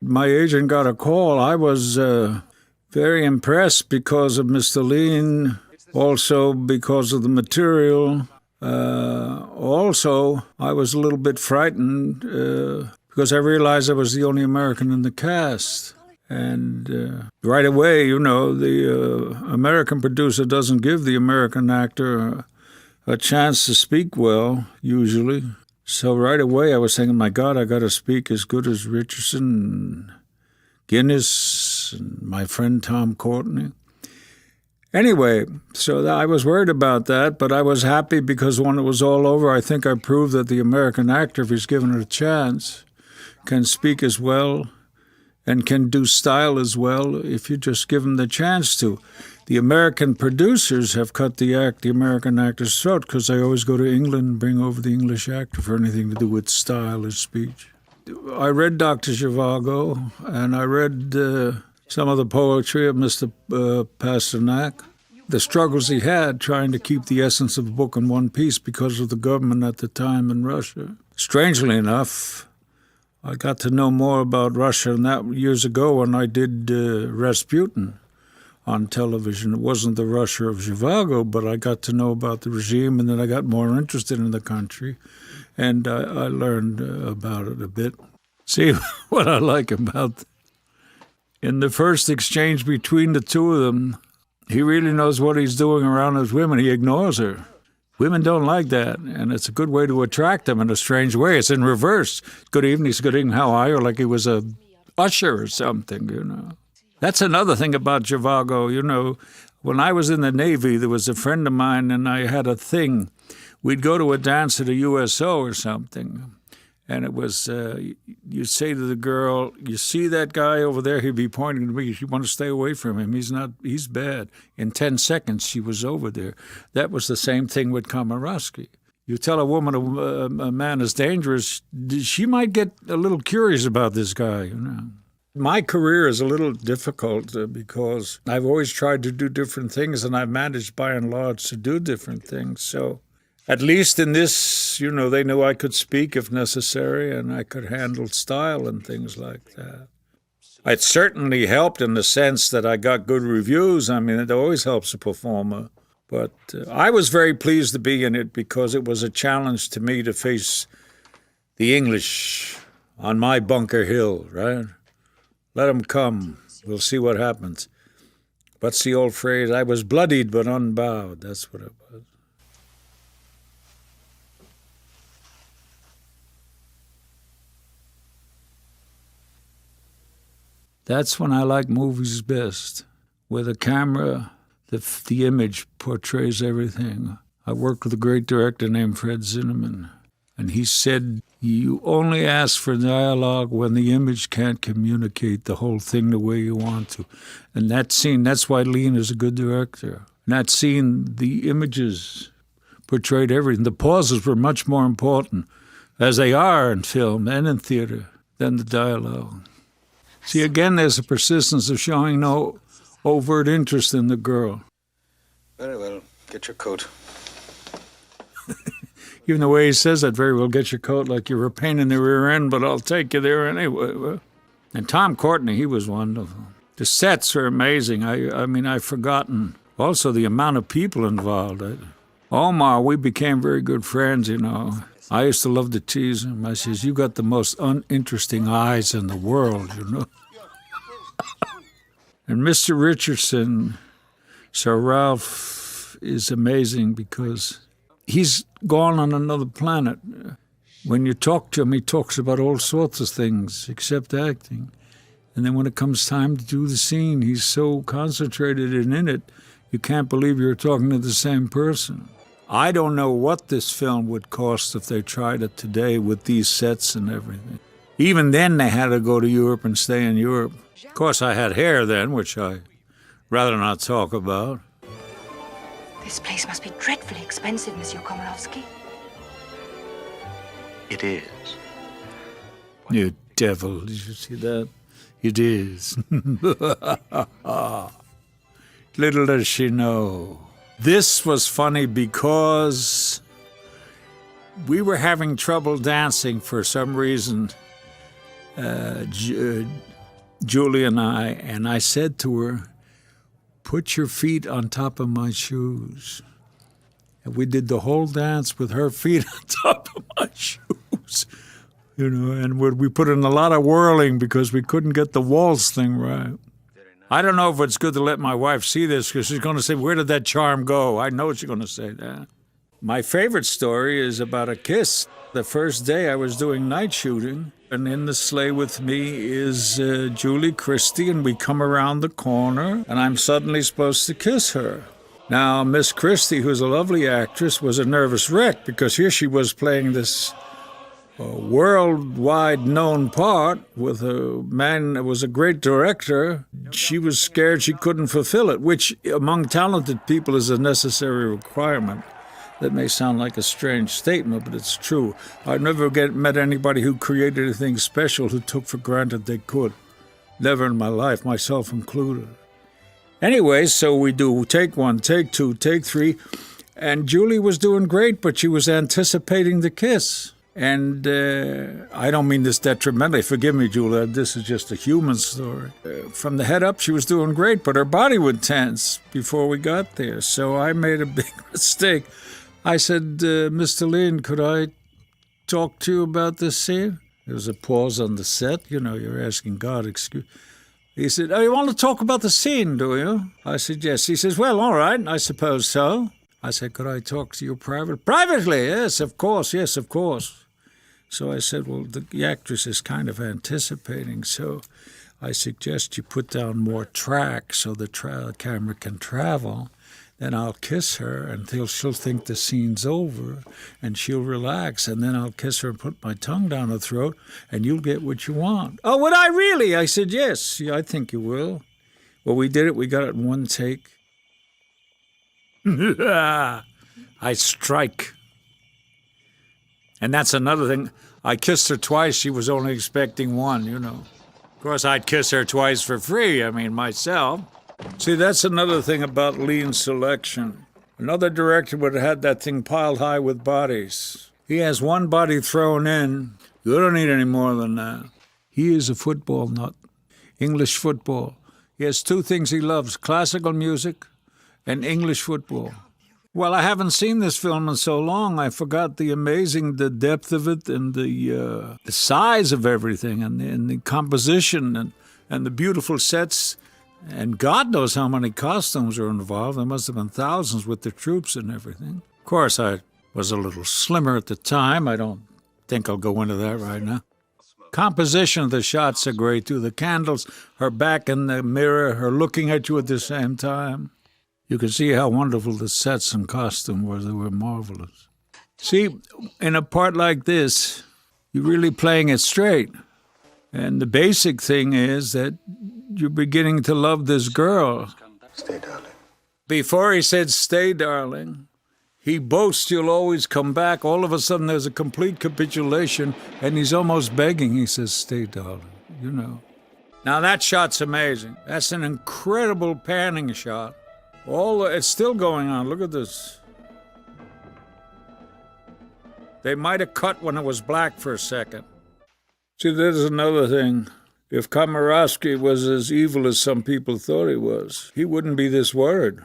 My agent got a call. I was very impressed because of Mr. Lean, also because of the material. Also, I was a little bit frightened because I realized I was the only American in the cast. And right away, you know, the American producer doesn't give the American actor a chance to speak well, usually. So right away I was thinking, my God, I got to speak as good as Richardson and Guinness and my friend Tom Courtenay. Anyway, so I was worried about that, but I was happy because when it was all over, I think I proved that the American actor, if he's given it a chance, can speak as well and can do style as well if you just give him the chance to. The American producers have cut the American actor's throat because they always go to England and bring over the English actor for anything to do with style or speech. I read Doctor Zhivago, and I read some of the poetry of Mr. Pasternak, the struggles he had trying to keep the essence of the book in one piece because of the government at the time in Russia. Strangely enough, I got to know more about Russia than that years ago when I did Rasputin on television. It wasn't the Russia of Zhivago, but I got to know about the regime, and then I got more interested in the country, and I learned about it a bit. See, what I like about in the first exchange between the two of them, he really knows what he's doing around his women. He ignores her. Women don't like that, and it's a good way to attract them in a strange way. It's in reverse. Good evening, how are you? Like he was a usher or something, you know. That's another thing about Zhivago, you know. When I was in the Navy, there was a friend of mine, and I had a thing. We'd go to a dance at a USO or something, and it was, you'd say to the girl, you see that guy over there? He'd be pointing to me. You want to stay away from him. He's bad. In 10 seconds, she was over there. That was the same thing with Komarovsky. You tell a woman a man is dangerous, she might get a little curious about this guy, you know. My career is a little difficult because I've always tried to do different things, and I've managed by and large to do different things. So at least in this, you know, they knew I could speak if necessary, and I could handle style and things like that. It certainly helped in the sense that I got good reviews. I mean, it always helps a performer. But I was very pleased to be in it because it was a challenge to me to face the English on my Bunker Hill, right? Let them come. We'll see what happens. What's the old phrase? I was bloodied but unbowed. That's what it was. That's when I like movies best, where the camera, the image portrays everything. I worked with a great director named Fred Zinnemann, and he said, you only ask for dialogue when the image can't communicate the whole thing the way you want to. And that scene, that's why Lean is a good director. In that scene, the images portrayed everything. The pauses were much more important, as they are in film and in theater, than the dialogue. See, again, there's a persistence of showing no overt interest in the girl. Very well. Get your coat. Even the way he says that, very well, get your coat like you're a pain in the rear end, but I'll take you there anyway. And Tom Courtenay, he was wonderful. The sets are amazing. I mean, I've forgotten also the amount of people involved. Omar, we became very good friends, you know. I used to love to tease him. I says, you got the most uninteresting eyes in the world, you know. And Mr. Richardson, Sir Ralph, is amazing because he's gone on another planet. When you talk to him, he talks about all sorts of things except acting. And then when it comes time to do the scene, he's so concentrated and in it, you can't believe you're talking to the same person. I don't know what this film would cost if they tried it today with these sets and everything. Even then, they had to go to Europe and stay in Europe. Of course, I had hair then, which I rather not talk about. This place must be dreadfully expensive, Monsieur Komarovsky. It is. You devil, did you see that? It is. Little does she know. This was funny because we were having trouble dancing for some reason. Julie and I said to her, "Put your feet on top of my shoes." And we did the whole dance with her feet on top of my shoes, and we put in a lot of whirling because we couldn't get the waltz thing right. I don't know if it's good to let my wife see this because she's going to say, "Where did that charm go?" I know she's going to say that. My favorite story is about a kiss. The first day I was doing night shooting, and in the sleigh with me is Julie Christie, and we come around the corner, and I'm suddenly supposed to kiss her. Now, Miss Christie, who's a lovely actress, was a nervous wreck because here she was playing this worldwide known part with a man that was a great director. She was scared she couldn't fulfill it, which among talented people is a necessary requirement. That may sound like a strange statement, but it's true. I've never met anybody who created anything special who took for granted they could. Never in my life, myself included. Anyway, so we do take 1, take 2, take 3, and Julie was doing great, but she was anticipating the kiss. And I don't mean this detrimentally. Forgive me, Julia. This is just a human story. From the head up, she was doing great, but her body would tense before we got there. So I made a big mistake. I said, "Mr. Lean, could I talk to you about this scene?" There was a pause on the set. You're asking God, excuse. He said, "Oh, you want to talk about the scene, do you?" I said, "Yes." He says, "Well, all right, I suppose so." I said, "Could I talk to you privately?" "Yes, of course, yes, of course." So I said, "Well, the actress is kind of anticipating, so I suggest you put down more track so the camera can travel. Then I'll kiss her until she'll think the scene's over, and she'll relax, and then I'll kiss her and put my tongue down her throat, and you'll get what you want." "Oh, would I really?" I said, "Yes, I think you will." Well, we did it. We got it in 1 take. I strike. And that's another thing. I kissed her twice. She was only expecting 1, Of course, I'd kiss her twice for free, myself. See, that's another thing about lean selection. Another director would have had that thing piled high with bodies. He has 1 body thrown in. You don't need any more than that. He is a football nut. English football. He has 2 things he loves, classical music and English football. Well, I haven't seen this film in so long. I forgot the depth of it and the size of everything and the composition and the beautiful sets. And God knows how many costumes are involved. There must have been thousands with the troops and everything. Of course, I was a little slimmer at the time. I don't think I'll go into that right now. Composition of the shots are great, too. The candles, her back in the mirror, her looking at you at the same time. You can see how wonderful the sets and costume were. They were marvelous. See, in a part like this, you're really playing it straight. And the basic thing is that you're beginning to love this girl. Stay, darling. Before he said, "Stay, darling," he boasts you'll always come back. All of a sudden, there's a complete capitulation, and he's almost begging. He says, "Stay, darling," Now, that shot's amazing. That's an incredible panning shot. It's still going on. Look at this. They might have cut when it was black for a second. See, there's another thing. If Komarovsky was as evil as some people thought he was, he wouldn't be this worried.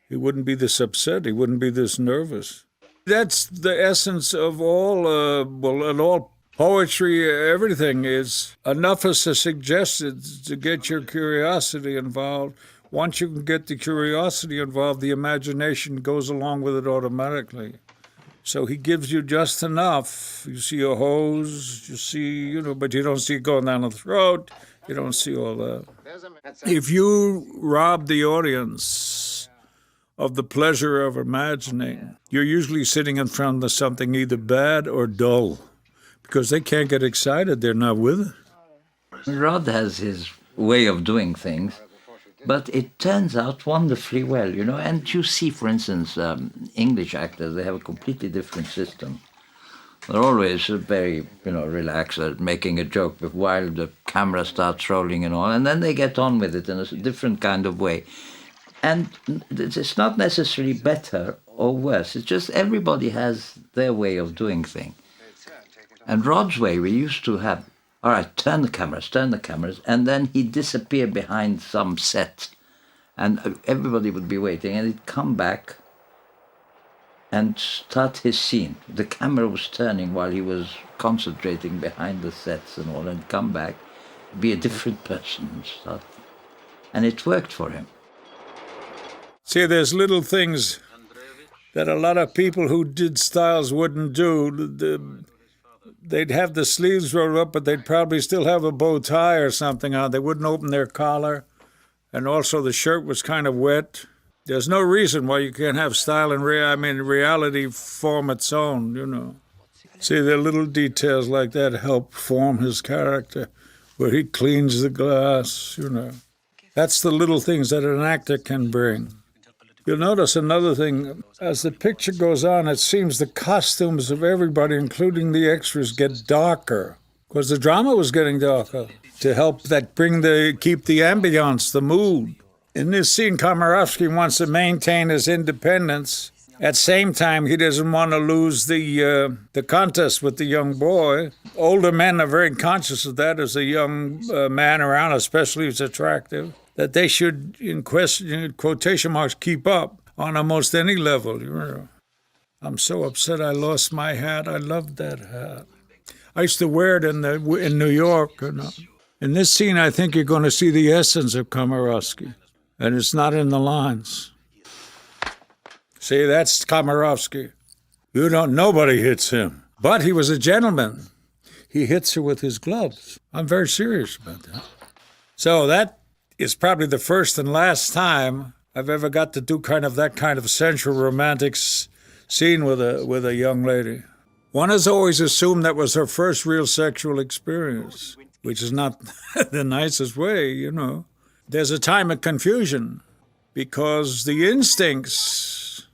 He wouldn't be this upset. He wouldn't be this nervous. That's the essence of all poetry, everything is enough is suggested to get your curiosity involved. Once you can get the curiosity involved, the imagination goes along with it automatically. So he gives you just enough. You see a hose, you see, but you don't see it going down the throat. You don't see all that. If you rob the audience of the pleasure of imagining, you're usually sitting in front of something either bad or dull because they can't get excited. They're not with it. Rod has his way of doing things, but it turns out wonderfully well, And you see, for instance, English actors, they have a completely different system. They're always very, relaxed, making a joke while the camera starts rolling and all, and then they get on with it in a different kind of way. And it's not necessarily better or worse. It's just everybody has their way of doing things. And Rod's way, we used to have all right, turn the cameras. And then he'd disappear behind some set. And everybody would be waiting. And he'd come back and start his scene. The camera was turning while he was concentrating behind the sets and all. And come back, be a different person and start. And it worked for him. See, there's little things that a lot of people who did styles wouldn't do. They'd have the sleeves rolled up, but they'd probably still have a bow tie or something on. They wouldn't open their collar. And also the shirt was kind of wet. There's no reason why you can't have style and reality form its own, you know. See, the little details like that help form his character, where he cleans the glass, you know. That's the little things that an actor can bring. You'll notice another thing, as the picture goes on, it seems the costumes of everybody, including the extras, get darker, because the drama was getting darker, to help keep the ambiance, the mood. In this scene, Komarovsky wants to maintain his independence. At the same time, he doesn't want to lose the contest with the young boy. Older men are very conscious of that as a young man around, especially if he's attractive, that they should, in quotation marks, keep up on almost any level. You know. I'm so upset I lost my hat. I loved that hat. I used to wear it in New York. You know. In this scene, I think you're going to see the essence of Komarovsky, and it's not in the lines. See, that's Komarovsky. Nobody hits him. But he was a gentleman. He hits her with his gloves. I'm very serious about that. So that is probably the first and last time I've ever got to do that kind of sensual romantic scene with a young lady. One has always assumed that was her first real sexual experience, which is not the nicest way, you know. There's a time of confusion because the instincts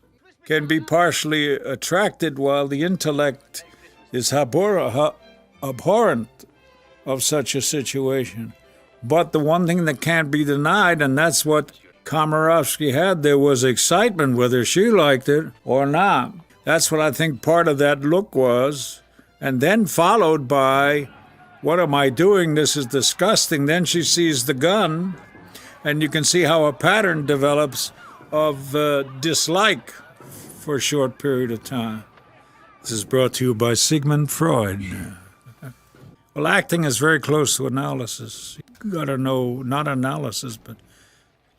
can be partially attracted while the intellect is abhorrent of such a situation. But the one thing that can't be denied, and that's what Komarovsky had, there was excitement, whether she liked it or not. That's what I think part of that look was. And then followed by, what am I doing? This is disgusting. Then she sees the gun, and you can see how a pattern develops of dislike for a short period of time. This is brought to you by Sigmund Freud. Well, acting is very close to analysis. You got to know, not analysis, but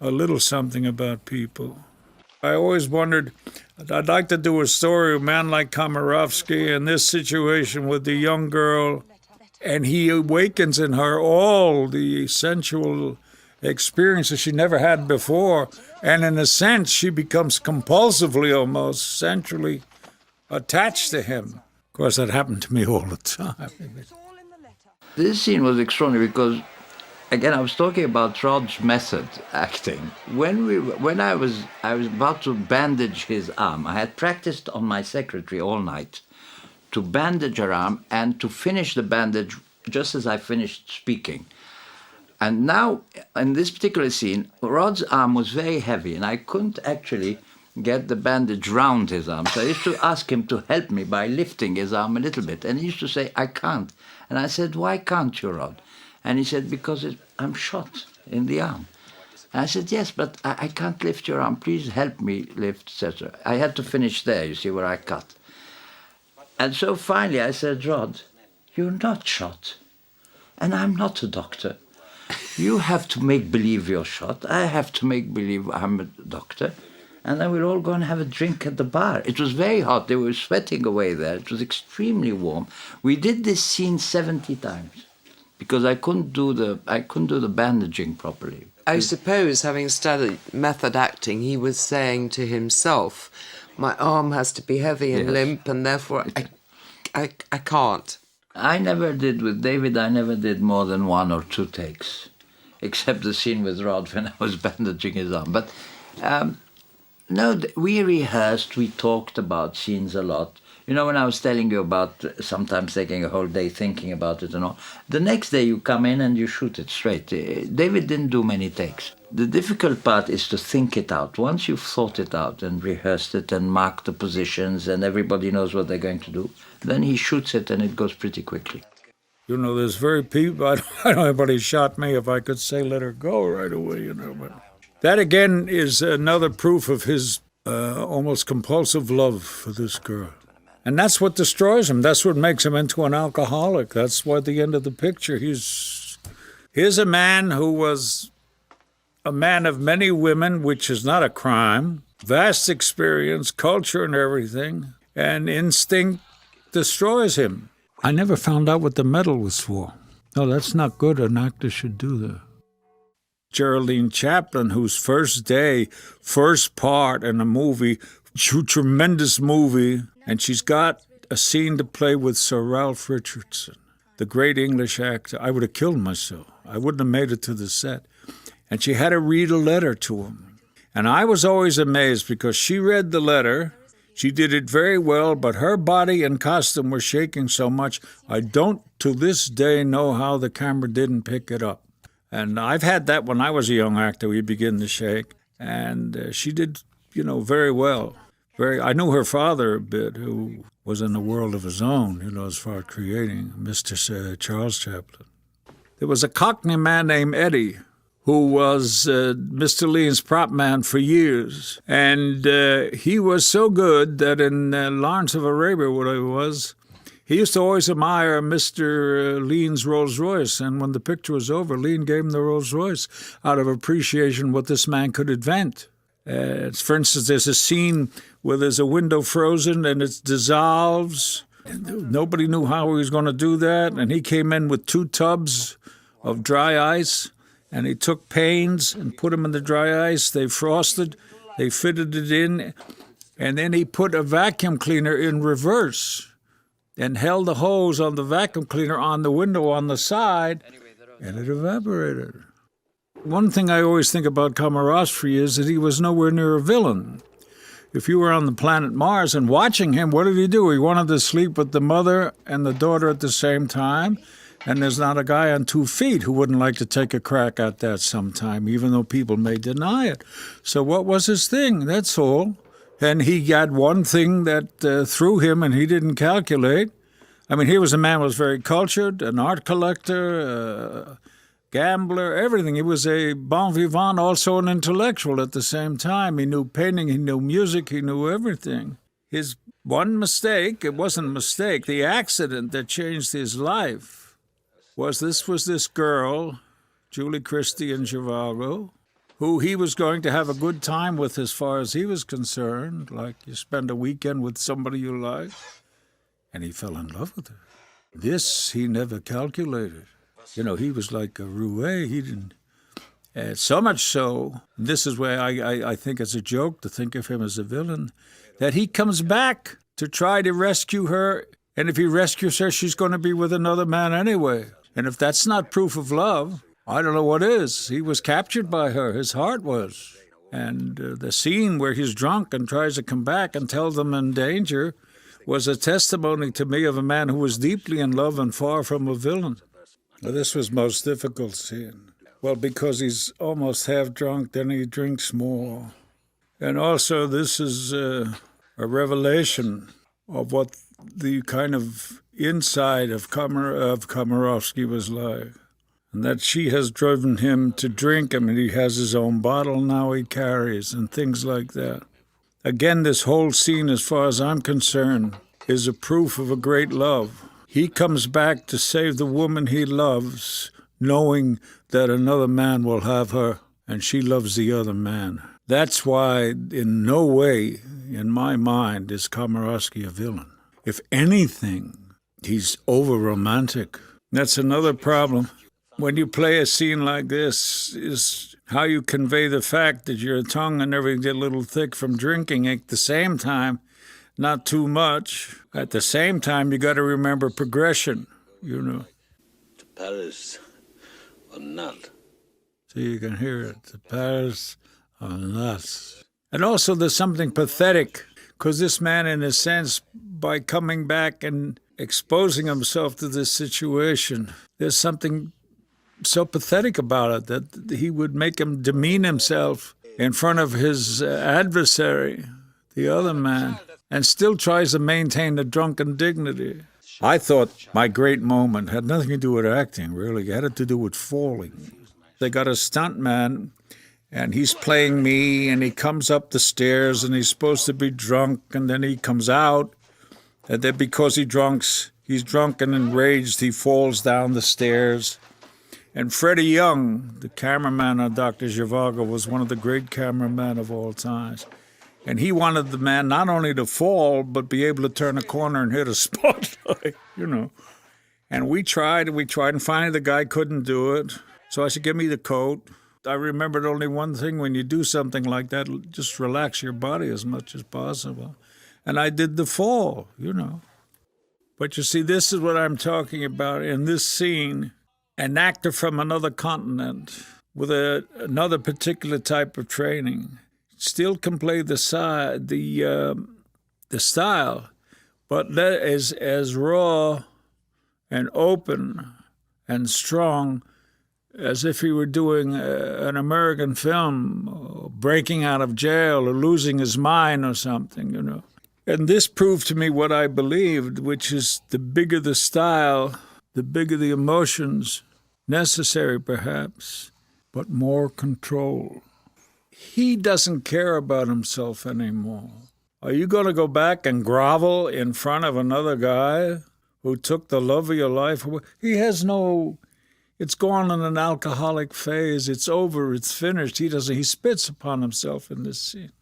a little something about people. I always wondered, I'd like to do a story of a man like Komarovsky in this situation with the young girl, and he awakens in her all the sensual experiences she never had before, and in a sense, she becomes compulsively, almost sensually attached to him. Of course, that happened to me all the time. This scene was extraordinary because, again, I was talking about Rod's method acting. When I was about to bandage his arm, I had practiced on my secretary all night to bandage her arm and to finish the bandage just as I finished speaking. And now, in this particular scene, Rod's arm was very heavy, and I couldn't actually get the bandage round his arm. So I used to ask him to help me by lifting his arm a little bit. And he used to say, I can't. And I said, why can't you, Rod? And he said, because I'm shot in the arm. And I said, yes, but I can't lift your arm. Please help me lift, etc. I had to finish there, you see, where I cut. And so finally I said, Rod, you're not shot. And I'm not a doctor. You have to make believe you're shot. I have to make believe I'm a doctor. And then we'll all go and have a drink at the bar. It was very hot. They were sweating away there. It was extremely warm. We did this scene 70 times because I couldn't do the bandaging properly. I suppose, having studied method acting, he was saying to himself, my arm has to be heavy and limp, and therefore I can't. I never did with David, I never did more than 1 or 2 takes, except the scene with Rod when I was bandaging his arm. But no, we rehearsed, we talked about scenes a lot. You know, when I was telling you about sometimes taking a whole day thinking about it and all, the next day you come in and you shoot it straight. David didn't do many takes. The difficult part is to think it out. Once you've thought it out and rehearsed it and marked the positions and everybody knows what they're going to do, then he shoots it and it goes pretty quickly. You know, there's very people, I don't know anybody shot me if I could say let her go right away, you know. But that again is another proof of his almost compulsive love for this girl. And that's what destroys him. That's what makes him into an alcoholic. That's why at the end of the picture, here's a man who was a man of many women, which is not a crime, vast experience, culture and everything, and instinct destroys him. I never found out what the medal was for. No, that's not good. An actor should do that. Geraldine Chaplin, whose first day, first part in a movie, tremendous movie, and she's got a scene to play with Sir Ralph Richardson, the great English actor. I would have killed myself. I wouldn't have made it to the set. And she had to read a letter to him. And I was always amazed because she read the letter. She did it very well, but her body and costume were shaking so much, I don't to this day know how the camera didn't pick it up. And I've had that when I was a young actor. We begin to shake. And she did, you know, very well. I knew her father a bit, who was in a world of his own, you know, as far as creating, Mr. Charles Chaplin. There was a Cockney man named Eddie, who was Mr. Lean's prop man for years. And he was so good that in Lawrence of Arabia, what it was, he used to always admire Mr. Lean's Rolls Royce. And when the picture was over, Lean gave him the Rolls Royce out of appreciation what this man could invent. For instance, there's a scene where there's a window frozen and it dissolves. Nobody knew how he was going to do that. And he came in with 2 tubs of dry ice. And he took panes and put them in the dry ice. They frosted, they fitted it in, and then he put a vacuum cleaner in reverse and held the hose on the vacuum cleaner on the window on the side, and it evaporated. One thing I always think about Komarovsky is that he was nowhere near a villain. If you were on the planet Mars and watching him, what did he do? He wanted to sleep with the mother and the daughter at the same time. And there's not a guy on 2 feet who wouldn't like to take a crack at that sometime, even though people may deny it. So what was his thing? That's all. And he got one thing that threw him, and he didn't calculate. I mean, he was a man who was very cultured, an art collector, a gambler, everything. He was a bon vivant, also an intellectual at the same time. He knew painting, he knew music, he knew everything. His one mistake, it wasn't a mistake, the accident that changed his life, was this girl, Julie Christie in Zhivago, who he was going to have a good time with as far as he was concerned, like you spend a weekend with somebody you like, and he fell in love with her. This he never calculated. You know, he was like a roue. He didn't. So much so, this is where I think it's a joke to think of him as a villain, that he comes back to try to rescue her, and if he rescues her, she's going to be with another man anyway. And if that's not proof of love, I don't know what is. He was captured by her. His heart was. And the scene where he's drunk and tries to come back and tell them in danger was a testimony to me of a man who was deeply in love and far from a villain. Well, this was most difficult scene. Well, because he's almost half drunk, then he drinks more. And also this is a revelation of what the kind of inside of Komarovsky was like, and that she has driven him to drink. I mean, he has his own bottle now he carries and things like that. Again, this whole scene, as far as I'm concerned, is a proof of a great love. He comes back to save the woman he loves, knowing that another man will have her, and she loves the other man. That's why, in no way, in my mind, is Komarovsky a villain. If anything, he's overromantic. That's another problem. When you play a scene like this, is how you convey the fact that your tongue and everything get a little thick from drinking. At the same time, not too much. At the same time, you got to remember progression, you know. To Paris or not. So you can hear it. To Paris or not. And also there's something pathetic, because this man, in a sense, by coming back and exposing himself to this situation, there's something so pathetic about it, that he would make him demean himself in front of his adversary, the other man, and still tries to maintain a drunken dignity. I thought my great moment had nothing to do with acting, really. It had to do with falling. They got a stuntman, and he's playing me, and he comes up the stairs, and he's supposed to be drunk, and then he comes out, and then because he's drunk and enraged, he falls down the stairs. And Freddie Young, the cameraman on Doctor Zhivago, was one of the great cameramen of all times. And he wanted the man not only to fall, but be able to turn a corner and hit a spotlight, And we tried, and finally the guy couldn't do it. So I said, give me the coat. I remembered only one thing: when you do something like that, just relax your body as much as possible. And I did the fall, But you see, this is what I'm talking about in this scene. An actor from another continent with another particular type of training still can play the style, but that is as raw and open and strong as if he were doing an American film, breaking out of jail or losing his mind or something, And this proved to me what I believed, which is the bigger the style, the bigger the emotions, necessary perhaps, but more control. He doesn't care about himself anymore. Are you going to go back and grovel in front of another guy who took the love of your life away? He has it's gone in an alcoholic phase. It's over, it's finished. He spits upon himself in this scene.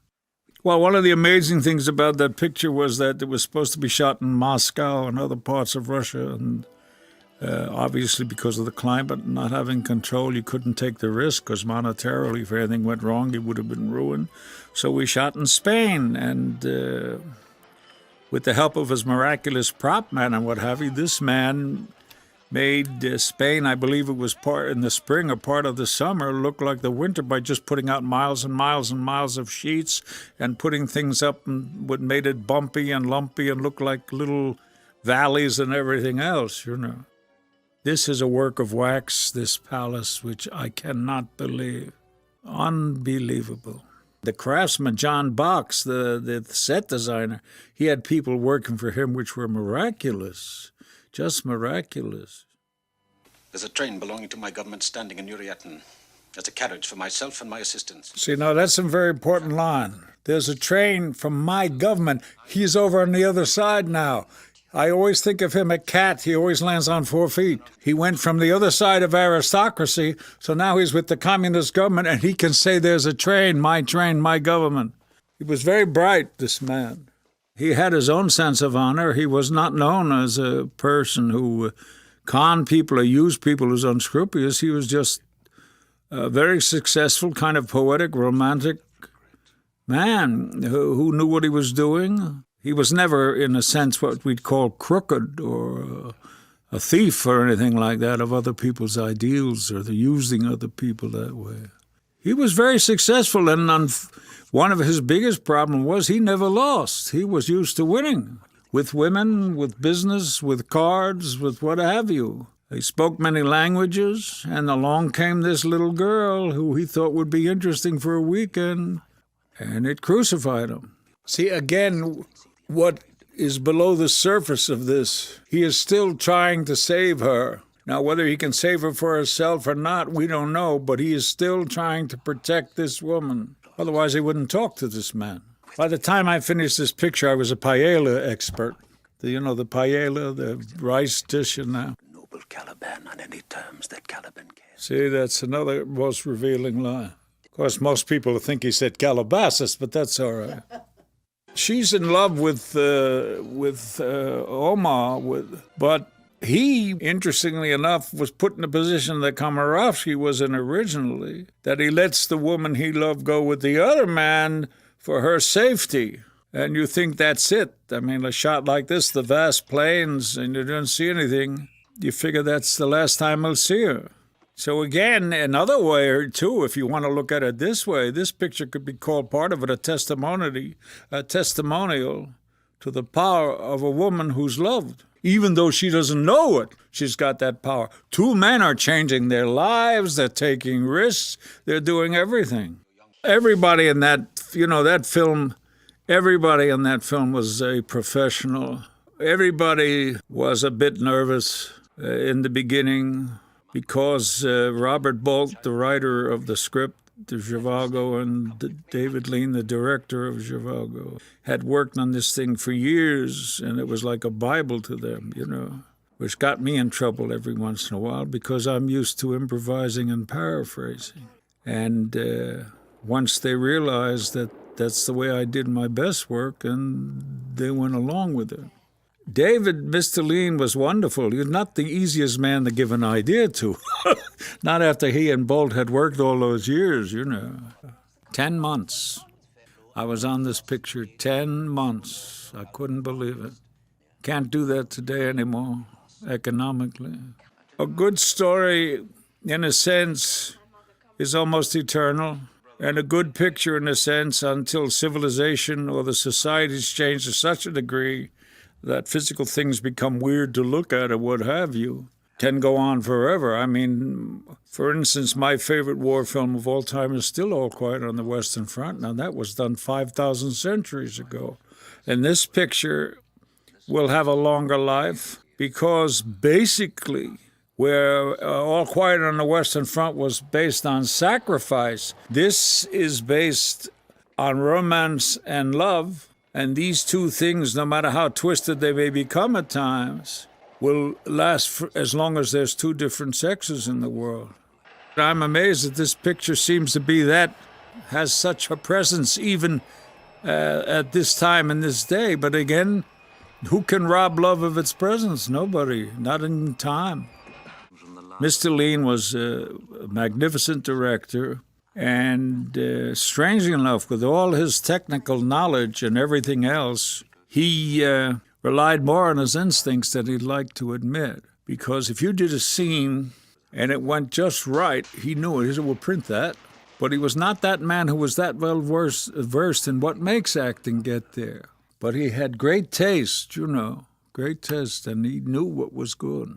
Well, one of the amazing things about that picture was that it was supposed to be shot in Moscow and other parts of Russia, and obviously because of the climate, not having control, you couldn't take the risk, because monetarily, if anything went wrong, it would have been ruined. So we shot in Spain, and with the help of his miraculous prop man and what have you, this man made Spain, I believe it was part in the spring or part of the summer, look like the winter by just putting out miles and miles and miles of sheets and putting things up, and what made it bumpy and lumpy and look like little valleys and everything else, This is a work of wax, this palace, which I cannot believe. Unbelievable. The craftsman, John Box, the set designer, he had people working for him which were miraculous. Just miraculous. There's a train belonging to my government standing in Uriatin. There's a carriage for myself and my assistants. See, now that's a very important line. There's a train from my government. He's over on the other side now. I always think of him a cat. He always lands on 4 feet. He went from the other side of aristocracy, so now he's with the communist government, and he can say there's a train, my government. He was very bright, this man. He had his own sense of honor. He was not known as a person who conned people or used people who's unscrupulous. He was just a very successful, kind of poetic, romantic man who knew what he was doing. He was never, in a sense, what we'd call crooked or a thief or anything like that of other people's ideals or the using other people that way. He was very successful, and one of his biggest problems was he never lost. He was used to winning, with women, with business, with cards, with what have you. He spoke many languages, and along came this little girl who he thought would be interesting for a weekend, and it crucified him. See, again, what is below the surface of this, he is still trying to save her. Now, whether he can save her for herself or not, we don't know, but he is still trying to protect this woman. Otherwise, he wouldn't talk to this man. By the time I finished this picture, I was a paella expert. The paella, the rice dish and that. Noble Caliban on any terms that Caliban can. See, that's another most revealing line. Of course, most people think he said Calabasas, but that's all right. She's in love with Omar, but he, interestingly enough, was put in a position that Komarovsky was in originally, that he lets the woman he loved go with the other man for her safety. And you think that's it. I mean, a shot like this, the vast plains, and you don't see anything, you figure that's the last time he'll see her. So again, another way, too, if you want to look at it this way, this picture could be called part of it a testimonial to the power of a woman who's loved. Even though she doesn't know it, she's got that power. Two men are changing their lives, they're taking risks, they're doing everything. Everybody in that, that film, everybody in that film was a professional. Everybody was a bit nervous in the beginning because Robert Bolt, the writer of the script, to Zhivago, and David Lean, the director of Zhivago, had worked on this thing for years, and it was like a Bible to them, you know, which got me in trouble every once in a while because I'm used to improvising and paraphrasing. And once they realized that that's the way I did my best work, and they went along with it. David, Mr. Lean, was wonderful. He was not the easiest man to give an idea to. Not after he and Bolt had worked all those years, you know. 10 months. I was on this picture 10 months. I couldn't believe it. Can't do that today anymore, economically. A good story, in a sense, is almost eternal. And a good picture, in a sense, until civilization or the societies change to such a degree that physical things become weird to look at or what have you, can go on forever. I mean, for instance, my favorite war film of all time is still All Quiet on the Western Front. Now, that was done 5,000 centuries ago. And this picture will have a longer life because basically, where All Quiet on the Western Front was based on sacrifice, this is based on romance and love. And these two things, no matter how twisted they may become at times, will last for as long as there's two different sexes in the world. I'm amazed that this picture seems to be that, has such a presence even at this time and this day. But again, who can rob love of its presence? Nobody, not in time. Mr. Lean was a magnificent director. And strangely enough, with all his technical knowledge and everything else, he relied more on his instincts than he'd like to admit. Because if you did a scene and it went just right, he knew it. He said, we'll print that. But he was not that man who was that well versed in what makes acting get there. But he had great taste, you know, great taste, and he knew what was good.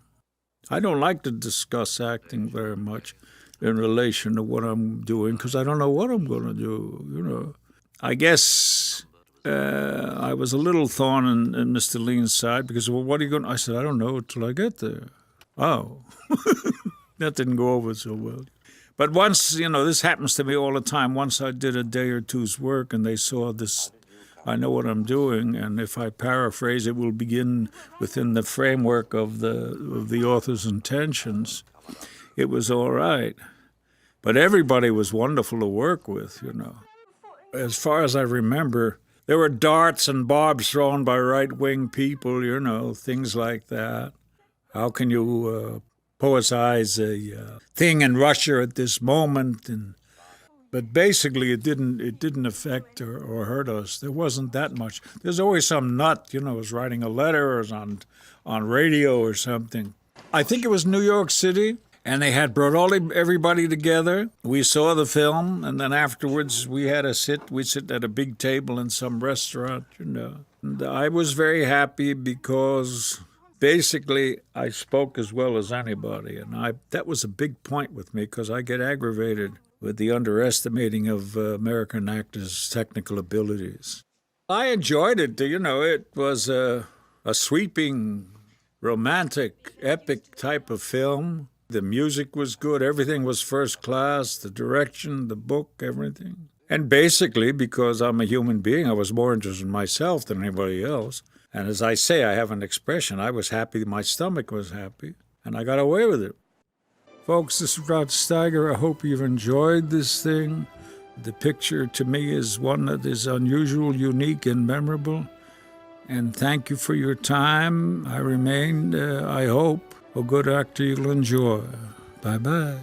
I don't like to discuss acting very much in relation to what I'm doing, because I don't know what I'm going to do, you know. I guess I was a little thorn in Mr. Lean's side, because, well, what are you going to... I said, I don't know until I get there. Oh. That didn't go over so well. But once, you know, this happens to me all the time. Once I did a day or two's work, and they saw this, I know what I'm doing, and if I paraphrase, it will begin within the framework of the author's intentions. It was all right. But everybody was wonderful to work with, you know. As far as I remember, there were darts and barbs thrown by right-wing people, you know, things like that. How can you poetize a thing in Russia at this moment? But basically, it didn't affect or hurt us. There wasn't that much. There's always some nut, you know, was writing a letter or was on radio or something. I think it was New York City. And they had brought everybody together. We saw the film, and then afterwards we had we'd sit at a big table in some restaurant, you know. And I was very happy because basically I spoke as well as anybody. And that was a big point with me because I get aggravated with the underestimating of American actors' technical abilities. I enjoyed it, you know. It was a sweeping, romantic, epic type of film. The music was good, everything was first class, the direction, the book, everything. And basically, because I'm a human being, I was more interested in myself than anybody else. And as I say, I have an expression. I was happy, my stomach was happy, and I got away with it. Folks, this is Ralph Steiger. I hope you've enjoyed this thing. The picture, to me, is one that is unusual, unique, and memorable. And thank you for your time. I remain, I hope, a good actor you'll enjoy. Bye-bye.